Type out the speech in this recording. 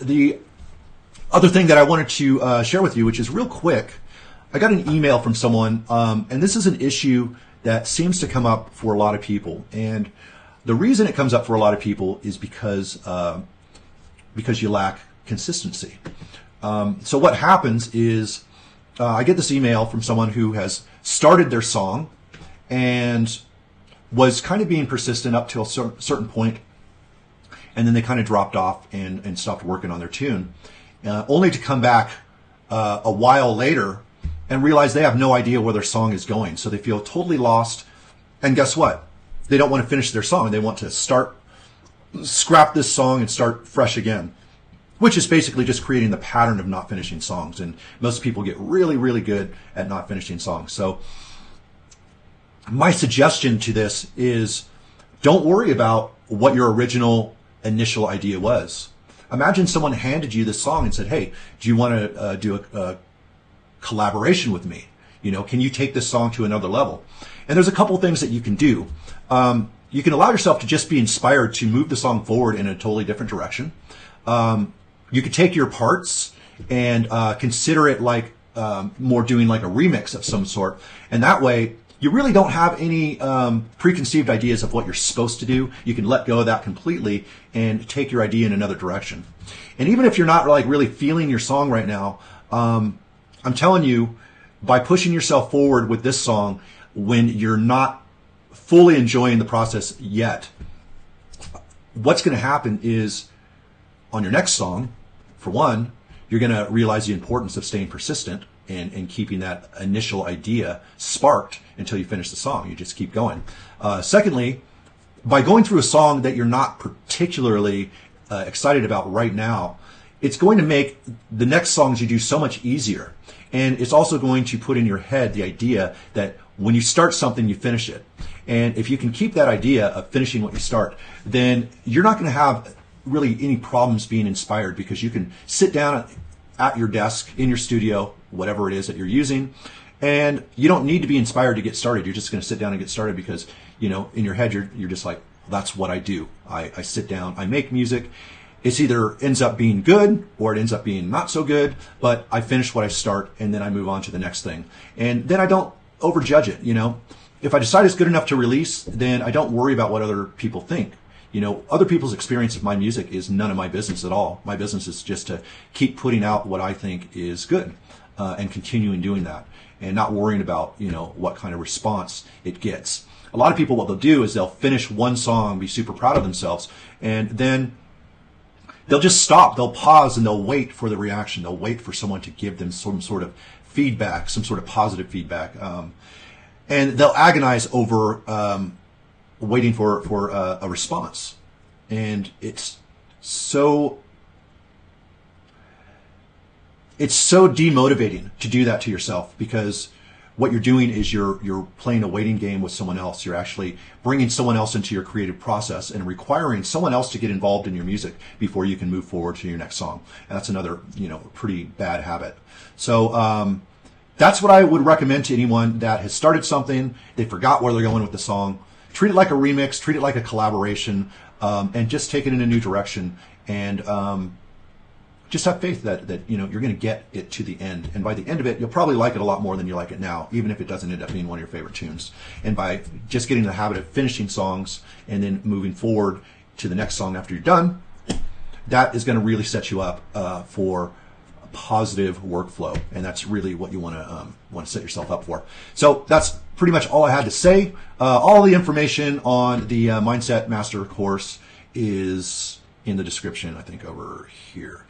the other thing that I wanted to share with you, which is real quick, I got an email from someone, and this is an issue that seems to come up for a lot of people. And the reason it comes up for a lot of people is because you lack consistency. So what happens is I get this email from someone who has started their song and was kind of being persistent up to a certain point, and then they kind of dropped off and stopped working on their tune, only to come back a while later and realize they have no idea where their song is going. So they feel totally lost. And guess what? They don't want to finish their song. They want to scrap this song and start fresh again, which is basically just creating the pattern of not finishing songs. And most people get really, really good at not finishing songs. So my suggestion to this is don't worry about what your original initial idea was. Imagine someone handed you this song and said, hey, do you want to do a collaboration with me? Can you take this song to another level? And there's a couple things that you can do. You can allow yourself to just be inspired to move the song forward in a totally different direction. You could take your parts and consider it like more doing like a remix of some sort. And that way, you really don't have any preconceived ideas of what you're supposed to do. You can let go of that completely and take your idea in another direction. And even if you're not like really feeling your song right now, I'm telling you, by pushing yourself forward with this song when you're not fully enjoying the process yet, what's going to happen is on your next song, for one, you're going to realize the importance of staying persistent and keeping that initial idea sparked until you finish the song. You just keep going. Secondly, by going through a song that you're not particularly excited about right now, it's going to make the next songs you do so much easier. And it's also going to put in your head the idea that when you start something, you finish it. And if you can keep that idea of finishing what you start, then you're not going to have really any problems being inspired, because you can sit down at your desk in your studio, whatever it is that you're using, and you don't need to be inspired to get started. You're just going to sit down and get started because, in your head, you're just like, that's what I do. I sit down, I make music. It's either ends up being good or it ends up being not so good, but I finish what I start and then I move on to the next thing. And then I don't overjudge it. If I decide it's good enough to release, then I don't worry about what other people think. Other people's experience of my music is none of my business at all. My business is just to keep putting out what I think is good, and continuing doing that and not worrying about, what kind of response it gets. A lot of people, what they'll do is they'll finish one song, be super proud of themselves, and then they'll just stop. They'll pause and they'll wait for the reaction. They'll wait for someone to give them some sort of feedback, some sort of positive feedback. And they'll agonize over waiting for a response. And it's so demotivating to do that to yourself, because what you're doing is you're playing a waiting game with someone else. You're actually bringing someone else into your creative process and requiring someone else to get involved in your music before you can move forward to your next song. And that's another, pretty bad habit. So that's what I would recommend to anyone that has started something, they forgot where they're going with the song. Treat it like a remix, treat it like a collaboration, and just take it in a new direction. And just have faith that you're going to get it to the end. And by the end of it, you'll probably like it a lot more than you like it now, even if it doesn't end up being one of your favorite tunes. And by just getting the habit of finishing songs and then moving forward to the next song after you're done, that is going to really set you up for a positive workflow. And that's really what you want to set yourself up for. So that's pretty much all I had to say. All the information on the Mindset Master course is in the description, I think, over here.